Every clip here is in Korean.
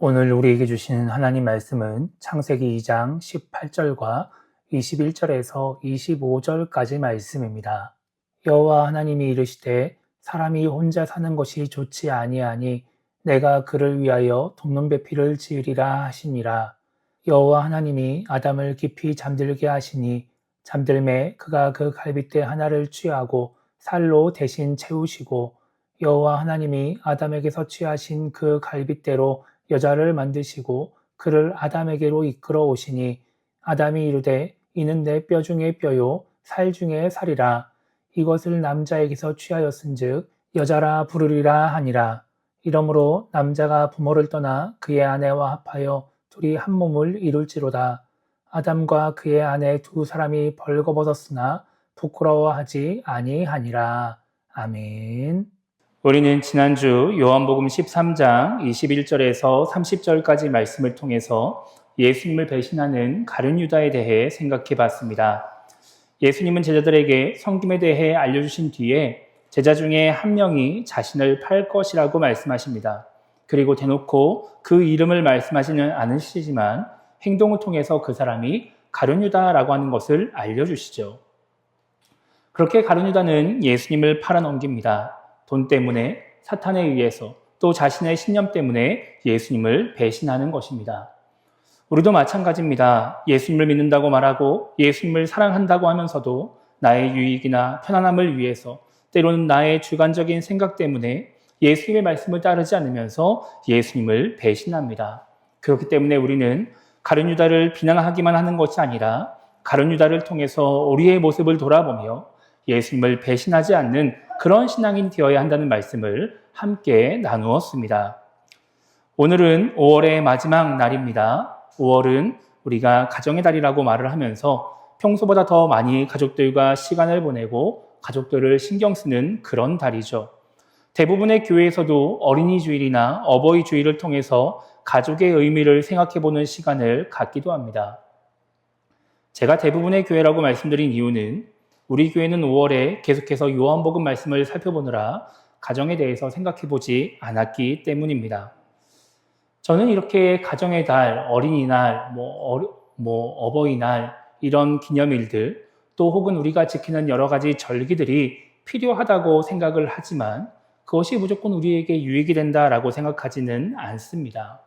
오늘 우리에게 주신 하나님 말씀은 창세기 2장 18절과 21절에서 25절까지 말씀입니다. 여호와 하나님이 이르시되 사람이 혼자 사는 것이 좋지 아니하니 내가 그를 위하여 돕는 배필을 지으리라 하시니라. 여호와 하나님이 아담을 깊이 잠들게 하시니 잠들매 그가 그 갈빗대 하나를 취하고 살로 대신 채우시고 여호와 하나님이 아담에게서 취하신 그 갈빗대로 여자를 만드시고 그를 아담에게로 이끌어 오시니 아담이 이르되 이는 내 뼈 중에 뼈요 살 중에 살이라. 이것을 남자에게서 취하였은즉 여자라 부르리라 하니라. 이러므로 남자가 부모를 떠나 그의 아내와 합하여 둘이 한 몸을 이룰지로다. 아담과 그의 아내 두 사람이 벌거벗었으나 부끄러워하지 아니하니라. 아멘. 우리는 지난주 요한복음 13장 21절에서 30절까지 말씀을 통해서 예수님을 배신하는 가룟 유다에 대해 생각해 봤습니다. 예수님은 제자들에게 성김에 대해 알려주신 뒤에 제자 중에 한 명이 자신을 팔 것이라고 말씀하십니다. 그리고 대놓고 그 이름을 말씀하지는 않으시지만 행동을 통해서 그 사람이 가룟 유다라고 하는 것을 알려주시죠. 그렇게 가룟 유다는 예수님을 팔아넘깁니다. 돈 때문에, 사탄에 의해서, 또 자신의 신념 때문에 예수님을 배신하는 것입니다. 우리도 마찬가지입니다. 예수님을 믿는다고 말하고 예수님을 사랑한다고 하면서도 나의 유익이나 편안함을 위해서, 때로는 나의 주관적인 생각 때문에 예수님의 말씀을 따르지 않으면서 예수님을 배신합니다. 그렇기 때문에 우리는 가룟 유다를 비난하기만 하는 것이 아니라 가룟 유다를 통해서 우리의 모습을 돌아보며 예수님을 배신하지 않는 그런 신앙인 되어야 한다는 말씀을 함께 나누었습니다. 오늘은 5월의 마지막 날입니다. 5월은 우리가 가정의 달이라고 말을 하면서 평소보다 더 많이 가족들과 시간을 보내고 가족들을 신경 쓰는 그런 달이죠. 대부분의 교회에서도 어린이 주일이나 어버이 주일을 통해서 가족의 의미를 생각해보는 시간을 갖기도 합니다. 제가 대부분의 교회라고 말씀드린 이유는 우리 교회는 5월에 계속해서 요한복음 말씀을 살펴보느라 가정에 대해서 생각해보지 않았기 때문입니다. 저는 이렇게 가정의 달, 어린이날, 어버이날 이런 기념일들 또 혹은 우리가 지키는 여러 가지 절기들이 필요하다고 생각을 하지만 그것이 무조건 우리에게 유익이 된다라고 생각하지는 않습니다.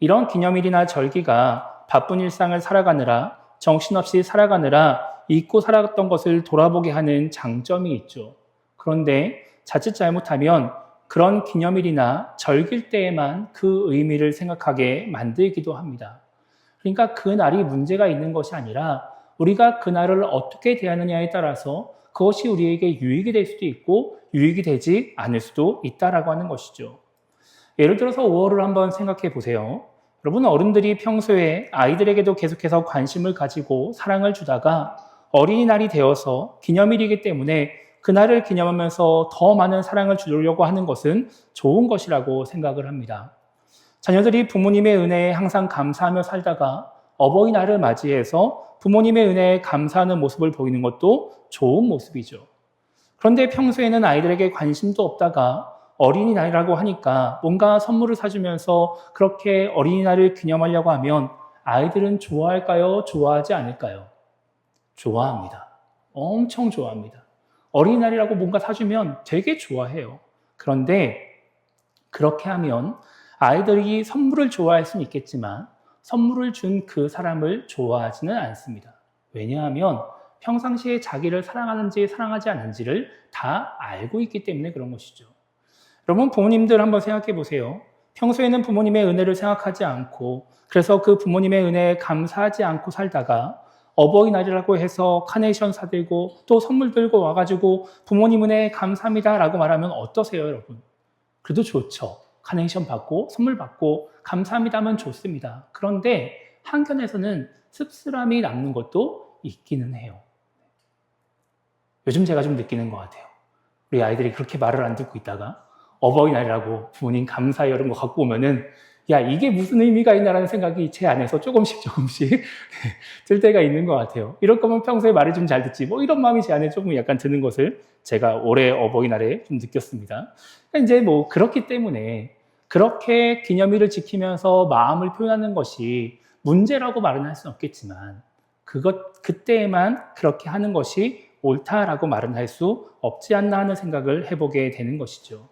이런 기념일이나 절기가 바쁜 일상을 살아가느라 정신없이 살아가느라 잊고 살았던 것을 돌아보게 하는 장점이 있죠. 그런데 자칫 잘못하면 그런 기념일이나 절길 때에만 그 의미를 생각하게 만들기도 합니다. 그러니까 그 날이 문제가 있는 것이 아니라 우리가 그 날을 어떻게 대하느냐에 따라서 그것이 우리에게 유익이 될 수도 있고 유익이 되지 않을 수도 있다라고 하는 것이죠. 예를 들어서 5월을 한번 생각해 보세요. 여러분, 어른들이 평소에 아이들에게도 계속해서 관심을 가지고 사랑을 주다가 어린이날이 되어서 기념일이기 때문에 그날을 기념하면서 더 많은 사랑을 주려고 하는 것은 좋은 것이라고 생각을 합니다. 자녀들이 부모님의 은혜에 항상 감사하며 살다가 어버이날을 맞이해서 부모님의 은혜에 감사하는 모습을 보이는 것도 좋은 모습이죠. 그런데 평소에는 아이들에게 관심도 없다가 어린이날이라고 하니까 뭔가 선물을 사주면서 그렇게 어린이날을 기념하려고 하면 아이들은 좋아할까요? 좋아하지 않을까요? 좋아합니다. 엄청 좋아합니다. 어린이날이라고 뭔가 사주면 되게 좋아해요. 그런데 그렇게 하면 아이들이 선물을 좋아할 수는 있겠지만 선물을 준 그 사람을 좋아하지는 않습니다. 왜냐하면 평상시에 자기를 사랑하는지 사랑하지 않는지를 다 알고 있기 때문에 그런 것이죠. 여러분, 부모님들 한번 생각해 보세요. 평소에는 부모님의 은혜를 생각하지 않고 그래서 그 부모님의 은혜에 감사하지 않고 살다가 어버이날이라고 해서 카네이션 사들고 또 선물 들고 와가지고 부모님 은혜에 감사합니다라고 말하면 어떠세요, 여러분? 그래도 좋죠. 카네이션 받고 선물 받고 감사합니다면 좋습니다. 그런데 한켠에서는 씁쓸함이 남는 것도 있기는 해요. 요즘 제가 좀 느끼는 것 같아요. 우리 아이들이 그렇게 말을 안 듣고 있다가 어버이날이라고 부모님 감사해요 이런 거 갖고 오면은 야, 이게 무슨 의미가 있나라는 생각이 제 안에서 조금씩 들 때가 있는 것 같아요. 이럴 거면 평소에 말을 좀 잘 듣지 이런 마음이 제 안에 조금 약간 드는 것을 제가 올해 어버이날에 좀 느꼈습니다. 그러니까 이제 그렇기 때문에 그렇게 기념일을 지키면서 마음을 표현하는 것이 문제라고 말은 할 수는 없겠지만 그때에만 그렇게 하는 것이 옳다라고 말은 할 수 없지 않나 하는 생각을 해보게 되는 것이죠.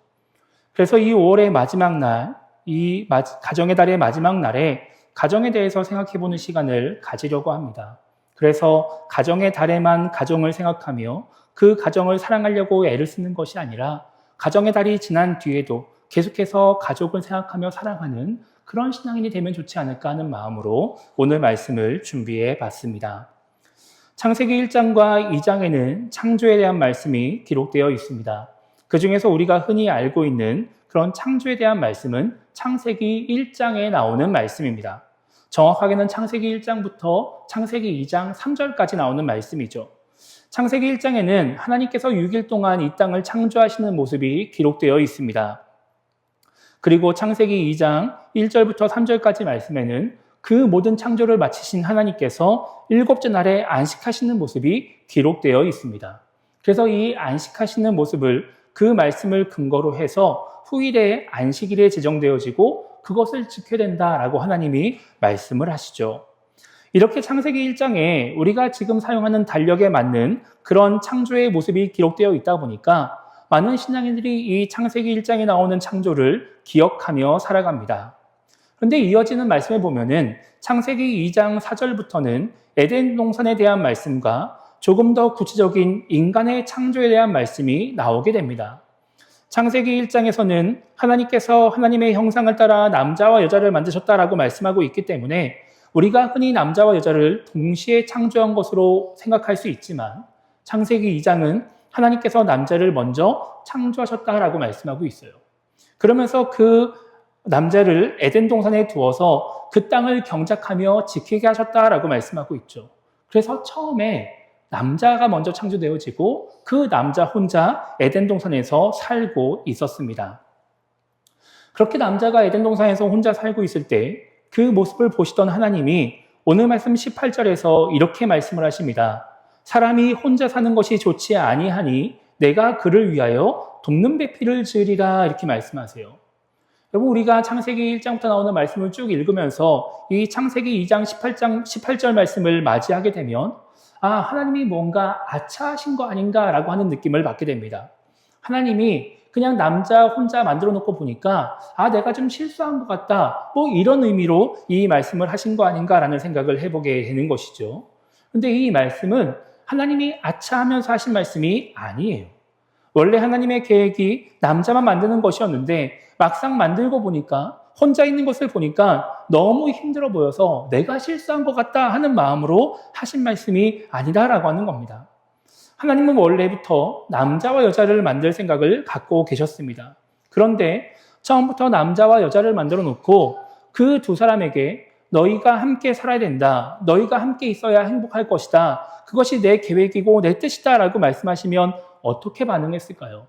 그래서 이 5월의 마지막 날, 이 가정의 달의 마지막 날에 가정에 대해서 생각해보는 시간을 가지려고 합니다. 그래서 가정의 달에만 가정을 생각하며 그 가정을 사랑하려고 애를 쓰는 것이 아니라 가정의 달이 지난 뒤에도 계속해서 가족을 생각하며 사랑하는 그런 신앙인이 되면 좋지 않을까 하는 마음으로 오늘 말씀을 준비해 봤습니다. 창세기 1장과 2장에는 창조에 대한 말씀이 기록되어 있습니다. 그 중에서 우리가 흔히 알고 있는 그런 창조에 대한 말씀은 창세기 1장에 나오는 말씀입니다. 정확하게는 창세기 1장부터 창세기 2장 3절까지 나오는 말씀이죠. 창세기 1장에는 하나님께서 6일 동안 이 땅을 창조하시는 모습이 기록되어 있습니다. 그리고 창세기 2장 1절부터 3절까지 말씀에는 그 모든 창조를 마치신 하나님께서 일곱째 날에 안식하시는 모습이 기록되어 있습니다. 그래서 이 안식하시는 모습을 그 말씀을 근거로 해서 후일에 안식일에 제정되어지고 그것을 지켜야 된다라고 하나님이 말씀을 하시죠. 이렇게 창세기 1장에 우리가 지금 사용하는 달력에 맞는 그런 창조의 모습이 기록되어 있다 보니까 많은 신앙인들이 이 창세기 1장에 나오는 창조를 기억하며 살아갑니다. 그런데 이어지는 말씀에 보면은 창세기 2장 4절부터는 에덴 동산에 대한 말씀과 조금 더 구체적인 인간의 창조에 대한 말씀이 나오게 됩니다. 창세기 1장에서는 하나님께서 하나님의 형상을 따라 남자와 여자를 만드셨다라고 말씀하고 있기 때문에 우리가 흔히 남자와 여자를 동시에 창조한 것으로 생각할 수 있지만 창세기 2장은 하나님께서 남자를 먼저 창조하셨다라고 말씀하고 있어요. 그러면서 그 남자를 에덴 동산에 두어서 그 땅을 경작하며 지키게 하셨다라고 말씀하고 있죠. 그래서 처음에 남자가 먼저 창조되어지고 그 남자 혼자 에덴 동산에서 살고 있었습니다. 그렇게 남자가 에덴 동산에서 혼자 살고 있을 때 그 모습을 보시던 하나님이 오늘 말씀 18절에서 이렇게 말씀을 하십니다. 사람이 혼자 사는 것이 좋지 아니하니 내가 그를 위하여 돕는 배필을 지으리라 이렇게 말씀하세요. 여러분 우리가 창세기 1장부터 나오는 말씀을 쭉 읽으면서 이 창세기 2장 18절 말씀을 맞이하게 되면 하나님이 뭔가 아차하신 거 아닌가라고 하는 느낌을 받게 됩니다. 하나님이 그냥 남자 혼자 만들어 놓고 보니까 내가 좀 실수한 것 같다 이런 의미로 이 말씀을 하신 거 아닌가라는 생각을 해보게 되는 것이죠. 그런데 이 말씀은 하나님이 아차하면서 하신 말씀이 아니에요. 원래 하나님의 계획이 남자만 만드는 것이었는데 막상 만들고 보니까 혼자 있는 것을 보니까 너무 힘들어 보여서 내가 실수한 것 같다 하는 마음으로 하신 말씀이 아니다라고 하는 겁니다. 하나님은 원래부터 남자와 여자를 만들 생각을 갖고 계셨습니다. 그런데 처음부터 남자와 여자를 만들어 놓고 그 두 사람에게 너희가 함께 살아야 된다. 너희가 함께 있어야 행복할 것이다. 그것이 내 계획이고 내 뜻이다 라고 말씀하시면 어떻게 반응했을까요?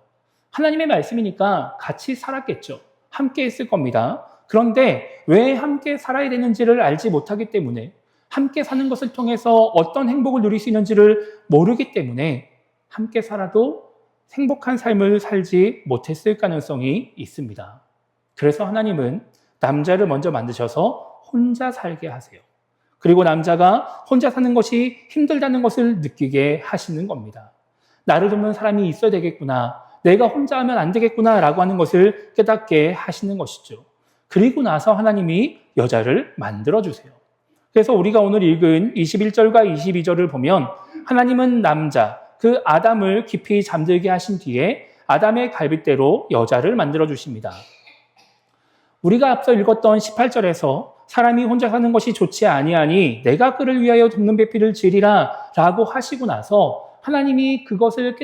하나님의 말씀이니까 같이 살았겠죠. 함께 있을 겁니다. 그런데 왜 함께 살아야 되는지를 알지 못하기 때문에 함께 사는 것을 통해서 어떤 행복을 누릴 수 있는지를 모르기 때문에 함께 살아도 행복한 삶을 살지 못했을 가능성이 있습니다. 그래서 하나님은 남자를 먼저 만드셔서 혼자 살게 하세요. 그리고 남자가 혼자 사는 것이 힘들다는 것을 느끼게 하시는 겁니다. 나를 돕는 사람이 있어야 되겠구나. 내가 혼자 하면 안 되겠구나 라고 하는 것을 깨닫게 하시는 것이죠. 그리고 나서 하나님이 여자를 만들어주세요. 그래서 우리가 오늘 읽은 21절과 22절을 보면 하나님은 남자, 그 아담을 깊이 잠들게 하신 뒤에 아담의 갈빗대로 여자를 만들어주십니다. 우리가 앞서 읽었던 18절에서 사람이 혼자 사는 것이 좋지 아니하니 내가 그를 위하여 돕는 배필을 지으리라 라고 하시고 나서 하나님이 그것을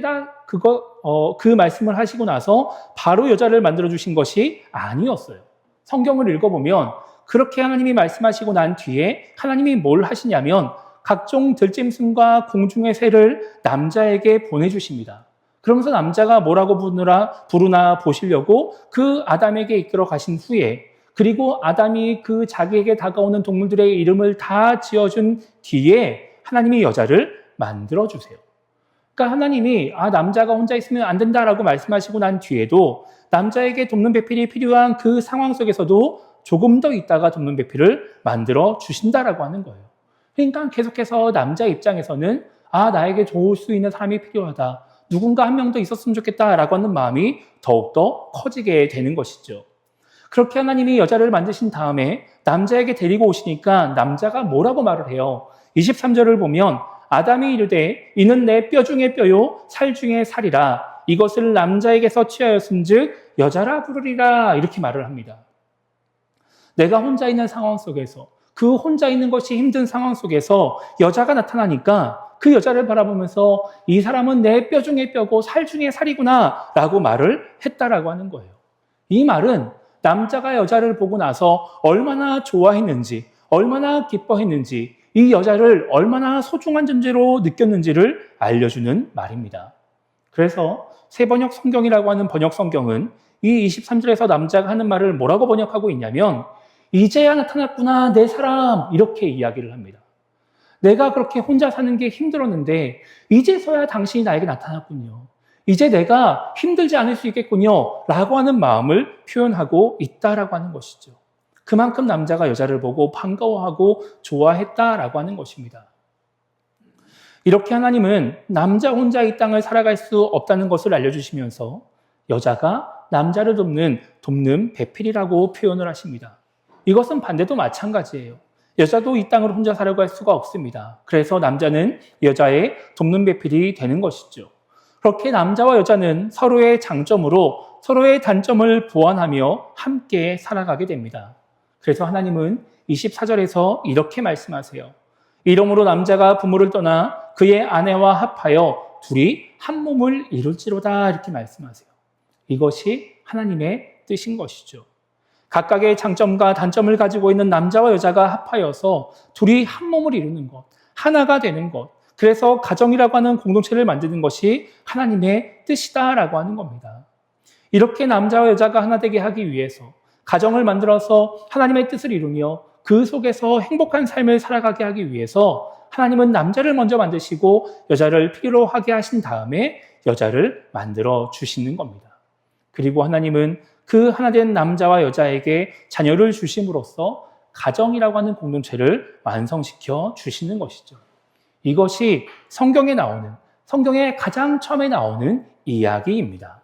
그 말씀을 하시고 나서 바로 여자를 만들어주신 것이 아니었어요. 성경을 읽어보면 그렇게 하나님이 말씀하시고 난 뒤에 하나님이 뭘 하시냐면 각종 들짐승과 공중의 새를 남자에게 보내주십니다. 그러면서 남자가 뭐라고 부르나 보시려고 그 아담에게 이끌어 가신 후에 그리고 아담이 그 자기에게 다가오는 동물들의 이름을 다 지어준 뒤에 하나님이 여자를 만들어주세요. 그러니까 하나님이 남자가 혼자 있으면 안 된다라고 말씀하시고 난 뒤에도 남자에게 돕는 배필이 필요한 그 상황 속에서도 조금 더 있다가 돕는 배필을 만들어 주신다라고 하는 거예요. 그러니까 계속해서 남자 입장에서는 나에게 도울 수 있는 사람이 필요하다. 누군가 한 명 더 있었으면 좋겠다라고 하는 마음이 더욱더 커지게 되는 것이죠. 그렇게 하나님이 여자를 만드신 다음에 남자에게 데리고 오시니까 남자가 뭐라고 말을 해요? 23절을 보면 아담이 이르되 이는 내 뼈 중에 뼈요 살 중에 살이라 이것을 남자에게서 취하였은즉 여자라 부르리라 이렇게 말을 합니다. 내가 혼자 있는 상황 속에서 그 혼자 있는 것이 힘든 상황 속에서 여자가 나타나니까 그 여자를 바라보면서 이 사람은 내 뼈 중에 뼈고 살 중에 살이구나 라고 말을 했다라고 하는 거예요. 이 말은 남자가 여자를 보고 나서 얼마나 좋아했는지 얼마나 기뻐했는지 이 여자를 얼마나 소중한 존재로 느꼈는지를 알려주는 말입니다. 그래서 새번역 성경이라고 하는 번역 성경은 이 23절에서 남자가 하는 말을 뭐라고 번역하고 있냐면 이제야 나타났구나 내 사람 이렇게 이야기를 합니다. 내가 그렇게 혼자 사는 게 힘들었는데 이제서야 당신이 나에게 나타났군요. 이제 내가 힘들지 않을 수 있겠군요 라고 하는 마음을 표현하고 있다라고 하는 것이죠. 그만큼 남자가 여자를 보고 반가워하고 좋아했다라고 하는 것입니다. 이렇게 하나님은 남자 혼자 이 땅을 살아갈 수 없다는 것을 알려주시면서 여자가 남자를 돕는 배필이라고 표현을 하십니다. 이것은 반대도 마찬가지예요. 여자도 이 땅을 혼자 살아갈 수가 없습니다. 그래서 남자는 여자의 돕는 배필이 되는 것이죠. 그렇게 남자와 여자는 서로의 장점으로 서로의 단점을 보완하며 함께 살아가게 됩니다. 그래서 하나님은 24절에서 이렇게 말씀하세요. 이러므로 남자가 부모를 떠나 그의 아내와 합하여 둘이 한 몸을 이룰지로다 이렇게 말씀하세요. 이것이 하나님의 뜻인 것이죠. 각각의 장점과 단점을 가지고 있는 남자와 여자가 합하여서 둘이 한 몸을 이루는 것, 하나가 되는 것, 그래서 가정이라고 하는 공동체를 만드는 것이 하나님의 뜻이다라고 하는 겁니다. 이렇게 남자와 여자가 하나 되게 하기 위해서 가정을 만들어서 하나님의 뜻을 이루며 그 속에서 행복한 삶을 살아가게 하기 위해서 하나님은 남자를 먼저 만드시고 여자를 필요로 하게 하신 다음에 여자를 만들어 주시는 겁니다. 그리고 하나님은 그 하나된 남자와 여자에게 자녀를 주심으로써 가정이라고 하는 공동체를 완성시켜 주시는 것이죠. 이것이 성경에 나오는, 성경의 가장 처음에 나오는 이야기입니다.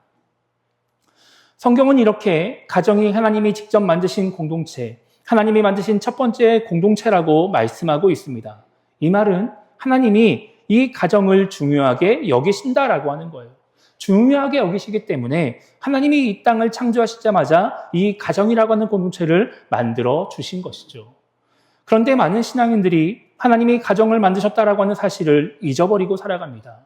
성경은 이렇게 가정이 하나님이 직접 만드신 공동체, 하나님이 만드신 첫 번째 공동체라고 말씀하고 있습니다. 이 말은 하나님이 이 가정을 중요하게 여기신다라고 하는 거예요. 중요하게 여기시기 때문에 하나님이 이 땅을 창조하시자마자 이 가정이라고 하는 공동체를 만들어 주신 것이죠. 그런데 많은 신앙인들이 하나님이 가정을 만드셨다라고 하는 사실을 잊어버리고 살아갑니다.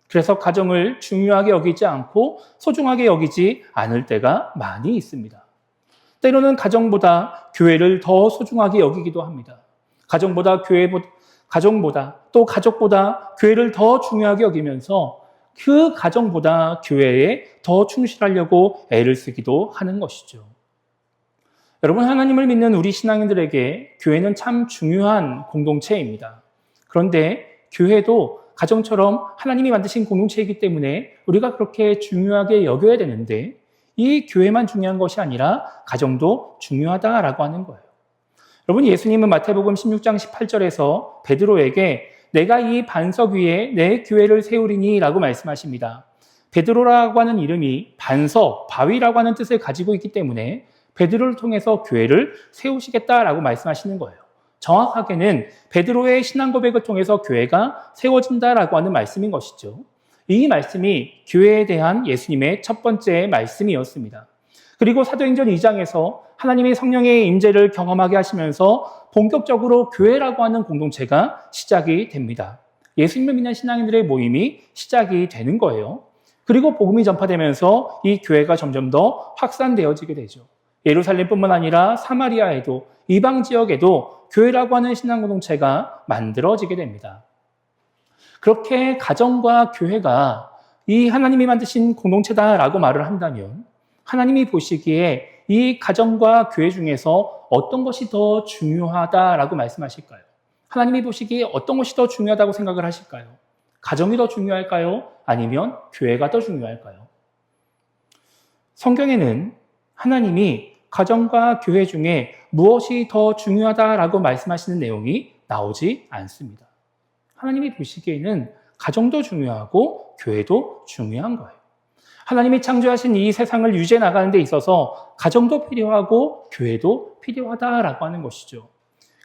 그래서 가정을 중요하게 여기지 않고 소중하게 여기지 않을 때가 많이 있습니다. 때로는 가정보다 교회를 더 소중하게 여기기도 합니다. 가정보다 또 가족보다 교회를 더 중요하게 여기면서 그 가정보다 교회에 더 충실하려고 애를 쓰기도 하는 것이죠. 여러분, 하나님을 믿는 우리 신앙인들에게 교회는 참 중요한 공동체입니다. 그런데 교회도 가정처럼 하나님이 만드신 공동체이기 때문에 우리가 그렇게 중요하게 여겨야 되는데 이 교회만 중요한 것이 아니라 가정도 중요하다라고 하는 거예요. 여러분, 예수님은 마태복음 16장 18절에서 베드로에게 내가 이 반석 위에 내 교회를 세우리니 라고 말씀하십니다. 베드로라고 하는 이름이 반석, 바위라고 하는 뜻을 가지고 있기 때문에 베드로를 통해서 교회를 세우시겠다라고 말씀하시는 거예요. 정확하게는 베드로의 신앙 고백을 통해서 교회가 세워진다라고 하는 말씀인 것이죠. 이 말씀이 교회에 대한 예수님의 첫 번째 말씀이었습니다. 그리고 사도행전 2장에서 하나님이 성령의 임재를 경험하게 하시면서 본격적으로 교회라고 하는 공동체가 시작이 됩니다. 예수님을 믿는 신앙인들의 모임이 시작이 되는 거예요. 그리고 복음이 전파되면서 이 교회가 점점 더 확산되어지게 되죠. 예루살렘뿐만 아니라 사마리아에도 이방 지역에도 교회라고 하는 신앙 공동체가 만들어지게 됩니다. 그렇게 가정과 교회가 이 하나님이 만드신 공동체다라고 말을 한다면 하나님이 보시기에 이 가정과 교회 중에서 어떤 것이 더 중요하다라고 말씀하실까요? 하나님이 보시기에 어떤 것이 더 중요하다고 생각을 하실까요? 가정이 더 중요할까요? 아니면 교회가 더 중요할까요? 성경에는 하나님이 가정과 교회 중에 무엇이 더 중요하다라고 말씀하시는 내용이 나오지 않습니다. 하나님이 보시기에는 가정도 중요하고 교회도 중요한 거예요. 하나님이 창조하신 이 세상을 유지해 나가는 데 있어서 가정도 필요하고 교회도 필요하다라고 하는 것이죠.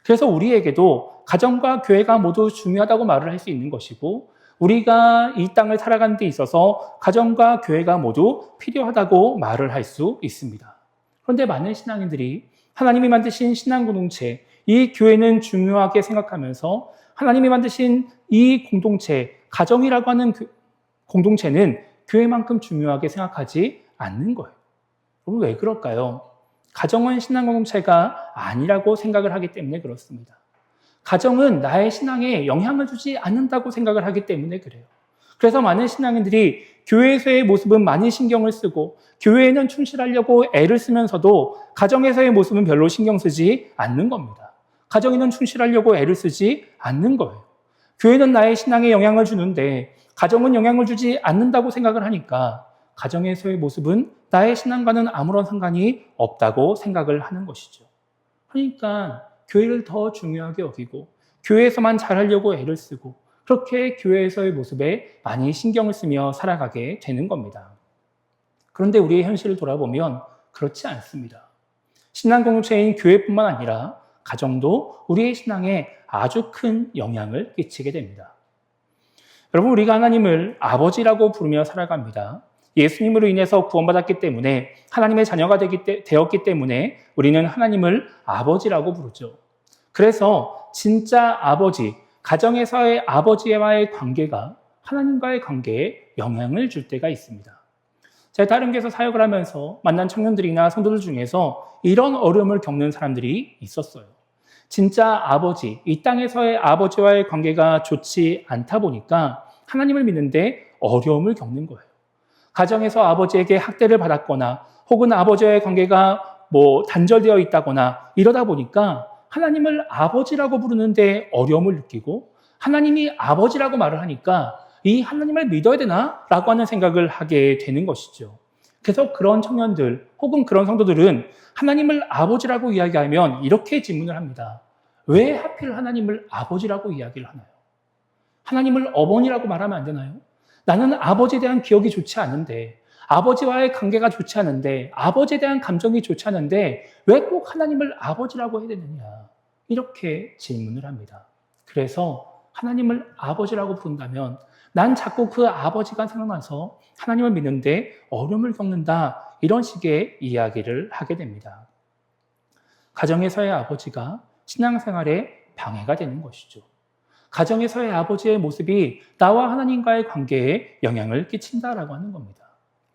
그래서 우리에게도 가정과 교회가 모두 중요하다고 말을 할 수 있는 것이고, 우리가 이 땅을 살아가는 데 있어서 가정과 교회가 모두 필요하다고 말을 할 수 있습니다. 그런데 많은 신앙인들이 하나님이 만드신 신앙 공동체, 이 교회는 중요하게 생각하면서 하나님이 만드신 이 공동체, 가정이라고 하는 공동체는 교회만큼 중요하게 생각하지 않는 거예요. 여러분, 왜 그럴까요? 가정은 신앙 공동체가 아니라고 생각을 하기 때문에 그렇습니다. 가정은 나의 신앙에 영향을 주지 않는다고 생각을 하기 때문에 그래요. 그래서 많은 신앙인들이 교회에서의 모습은 많이 신경을 쓰고 교회에는 충실하려고 애를 쓰면서도 가정에서의 모습은 별로 신경 쓰지 않는 겁니다. 가정에는 충실하려고 애를 쓰지 않는 거예요. 교회는 나의 신앙에 영향을 주는데 가정은 영향을 주지 않는다고 생각을 하니까 가정에서의 모습은 나의 신앙과는 아무런 상관이 없다고 생각을 하는 것이죠. 그러니까 교회를 더 중요하게 여기고 교회에서만 잘하려고 애를 쓰고 그렇게 교회에서의 모습에 많이 신경을 쓰며 살아가게 되는 겁니다. 그런데 우리의 현실을 돌아보면 그렇지 않습니다. 신앙 공동체인 교회뿐만 아니라 가정도 우리의 신앙에 아주 큰 영향을 끼치게 됩니다. 여러분, 우리가 하나님을 아버지라고 부르며 살아갑니다. 예수님으로 인해서 구원받았기 때문에 하나님의 자녀가 되었기 때문에 우리는 하나님을 아버지라고 부르죠. 그래서 진짜 아버지, 가정에서의 아버지와의 관계가 하나님과의 관계에 영향을 줄 때가 있습니다. 제가 다른 교회에서 사역을 하면서 만난 청년들이나 성도들 중에서 이런 어려움을 겪는 사람들이 있었어요. 진짜 아버지, 이 땅에서의 아버지와의 관계가 좋지 않다 보니까 하나님을 믿는데 어려움을 겪는 거예요. 가정에서 아버지에게 학대를 받았거나 혹은 아버지와의 관계가 단절되어 있다거나 이러다 보니까 하나님을 아버지라고 부르는데 어려움을 느끼고 하나님이 아버지라고 말을 하니까 이 하나님을 믿어야 되나? 라고 하는 생각을 하게 되는 것이죠. 그래서 그런 청년들 혹은 그런 성도들은 하나님을 아버지라고 이야기하면 이렇게 질문을 합니다. 왜 하필 하나님을 아버지라고 이야기를 하나요? 하나님을 어머니라고 말하면 안 되나요? 나는 아버지에 대한 기억이 좋지 않은데, 아버지와의 관계가 좋지 않은데, 아버지에 대한 감정이 좋지 않은데 왜 꼭 하나님을 아버지라고 해야 되느냐? 이렇게 질문을 합니다. 그래서 하나님을 아버지라고 부른다면 난 자꾸 그 아버지가 생각나서 하나님을 믿는데 어려움을 겪는다, 이런 식의 이야기를 하게 됩니다. 가정에서의 아버지가 신앙생활에 방해가 되는 것이죠. 가정에서의 아버지의 모습이 나와 하나님과의 관계에 영향을 끼친다라고 하는 겁니다.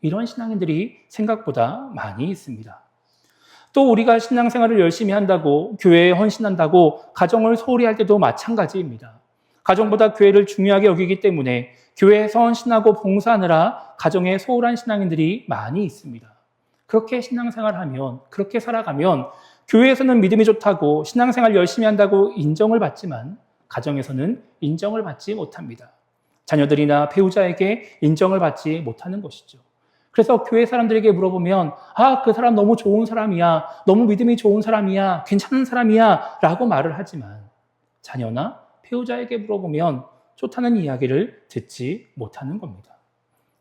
이런 신앙인들이 생각보다 많이 있습니다. 또 우리가 신앙생활을 열심히 한다고, 교회에 헌신한다고 가정을 소홀히 할 때도 마찬가지입니다. 가정보다 교회를 중요하게 여기기 때문에 교회에서 헌신하고 봉사하느라 가정에 소홀한 신앙인들이 많이 있습니다. 그렇게 신앙생활하면, 그렇게 살아가면 교회에서는 믿음이 좋다고 신앙생활 열심히 한다고 인정을 받지만 가정에서는 인정을 받지 못합니다. 자녀들이나 배우자에게 인정을 받지 못하는 것이죠. 그래서 교회 사람들에게 물어보면 그 사람 너무 좋은 사람이야, 너무 믿음이 좋은 사람이야, 괜찮은 사람이야 라고 말을 하지만 자녀나 배우자에게 물어보면 좋다는 이야기를 듣지 못하는 겁니다.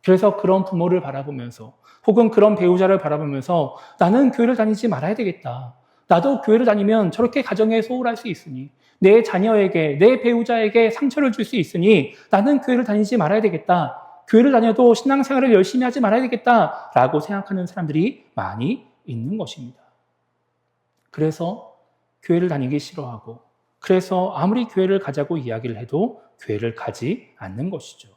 그래서 그런 부모를 바라보면서 혹은 그런 배우자를 바라보면서 나는 교회를 다니지 말아야 되겠다. 나도 교회를 다니면 저렇게 가정에 소홀할 수 있으니, 내 자녀에게, 내 배우자에게 상처를 줄 수 있으니 나는 교회를 다니지 말아야 되겠다. 교회를 다녀도 신앙생활을 열심히 하지 말아야 되겠다라고 생각하는 사람들이 많이 있는 것입니다. 그래서 교회를 다니기 싫어하고, 그래서 아무리 교회를 가자고 이야기를 해도 교회를 가지 않는 것이죠.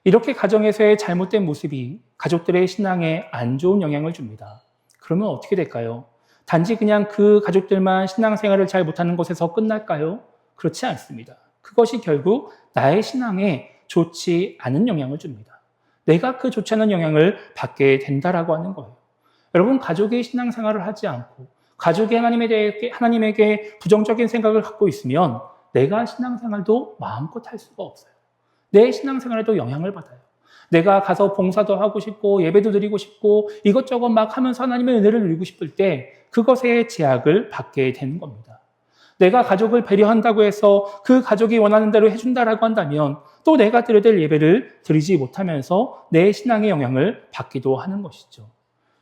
이렇게 가정에서의 잘못된 모습이 가족들의 신앙에 안 좋은 영향을 줍니다. 그러면 어떻게 될까요? 단지 그냥 그 가족들만 신앙생활을 잘 못하는 것에서 끝날까요? 그렇지 않습니다. 그것이 결국 나의 신앙에 좋지 않은 영향을 줍니다. 내가 그 좋지 않은 영향을 받게 된다라고 하는 거예요. 여러분, 가족이 신앙생활을 하지 않고 가족이 하나님에게 부정적인 생각을 갖고 있으면 내가 신앙생활도 마음껏 할 수가 없어요. 내 신앙생활에도 영향을 받아요. 내가 가서 봉사도 하고 싶고 예배도 드리고 싶고 이것저것 막 하면서 하나님의 은혜를 누리고 싶을 때 그것에 제약을 받게 되는 겁니다. 내가 가족을 배려한다고 해서 그 가족이 원하는 대로 해준다라고 한다면 또 내가 드려야 될 예배를 드리지 못하면서 내 신앙의 영향을 받기도 하는 것이죠.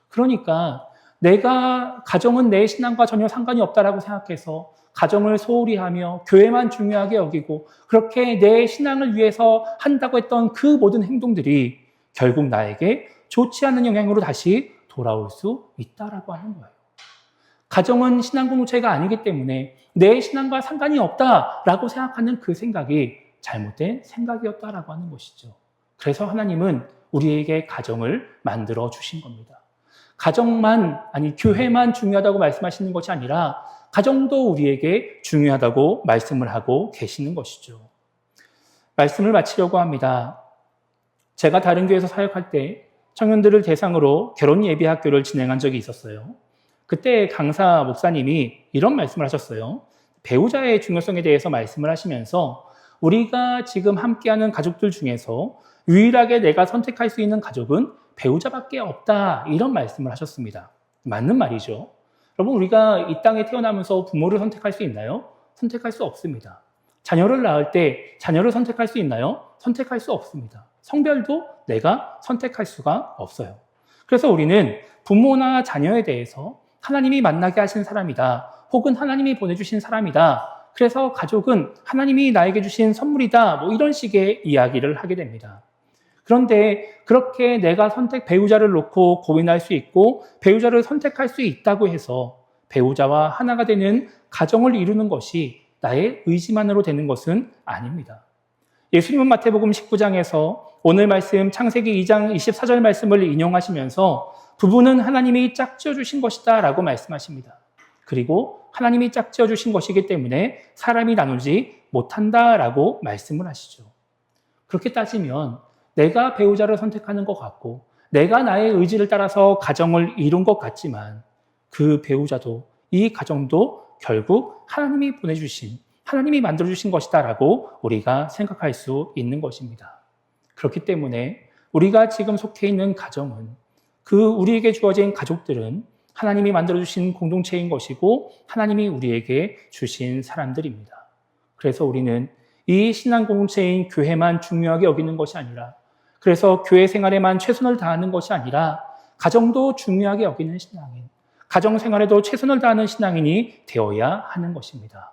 그러니까 내가 가정은 내 신앙과 전혀 상관이 없다라고 생각해서 가정을 소홀히 하며 교회만 중요하게 여기고 그렇게 내 신앙을 위해서 한다고 했던 그 모든 행동들이 결국 나에게 좋지 않은 영향으로 다시 돌아올 수 있다라고 하는 거예요. 가정은 신앙 공동체가 아니기 때문에 내 신앙과 상관이 없다라고 생각하는 그 생각이 잘못된 생각이었다라고 하는 것이죠. 그래서 하나님은 우리에게 가정을 만들어 주신 겁니다. 가정만, 교회만 중요하다고 말씀하시는 것이 아니라 가정도 우리에게 중요하다고 말씀을 하고 계시는 것이죠. 말씀을 마치려고 합니다. 제가 다른 교회에서 사역할 때 청년들을 대상으로 결혼 예비 학교를 진행한 적이 있었어요. 그때 강사 목사님이 이런 말씀을 하셨어요. 배우자의 중요성에 대해서 말씀을 하시면서 우리가 지금 함께하는 가족들 중에서 유일하게 내가 선택할 수 있는 가족은 배우자밖에 없다, 이런 말씀을 하셨습니다. 맞는 말이죠. 여러분, 우리가 이 땅에 태어나면서 부모를 선택할 수 있나요? 선택할 수 없습니다. 자녀를 낳을 때 자녀를 선택할 수 있나요? 선택할 수 없습니다. 성별도 내가 선택할 수가 없어요. 그래서 우리는 부모나 자녀에 대해서 하나님이 만나게 하신 사람이다, 혹은 하나님이 보내주신 사람이다, 그래서 가족은 하나님이 나에게 주신 선물이다, 이런 식의 이야기를 하게 됩니다. 그런데 그렇게 내가 배우자를 놓고 고민할 수 있고 배우자를 선택할 수 있다고 해서 배우자와 하나가 되는 가정을 이루는 것이 나의 의지만으로 되는 것은 아닙니다. 예수님은 마태복음 19장에서 오늘 말씀 창세기 2장 24절 말씀을 인용하시면서 부부는 하나님이 짝지어 주신 것이다 라고 말씀하십니다. 그리고 하나님이 짝지어 주신 것이기 때문에 사람이 나누지 못한다라고 말씀을 하시죠. 그렇게 따지면 내가 배우자를 선택하는 것 같고 내가 나의 의지를 따라서 가정을 이룬 것 같지만 그 배우자도 이 가정도 결국 하나님이 보내주신, 하나님이 만들어주신 것이다라고 우리가 생각할 수 있는 것입니다. 그렇기 때문에 우리가 지금 속해 있는 가정은, 우리에게 주어진 가족들은 하나님이 만들어주신 공동체인 것이고 하나님이 우리에게 주신 사람들입니다. 그래서 우리는 이 신앙 공동체인 교회만 중요하게 여기는 것이 아니라, 그래서 교회 생활에만 최선을 다하는 것이 아니라 가정도 중요하게 여기는 신앙인, 가정 생활에도 최선을 다하는 신앙인이 되어야 하는 것입니다.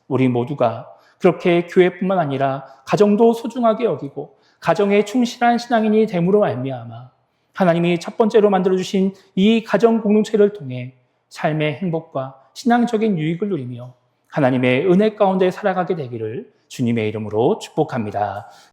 우리 모두가 그렇게 교회뿐만 아니라 가정도 소중하게 여기고 가정에 충실한 신앙인이 됨으로 말미암아 하나님이 첫 번째로 만들어주신 이 가정 공동체를 통해 삶의 행복과 신앙적인 유익을 누리며 하나님의 은혜 가운데 살아가게 되기를 주님의 이름으로 축복합니다.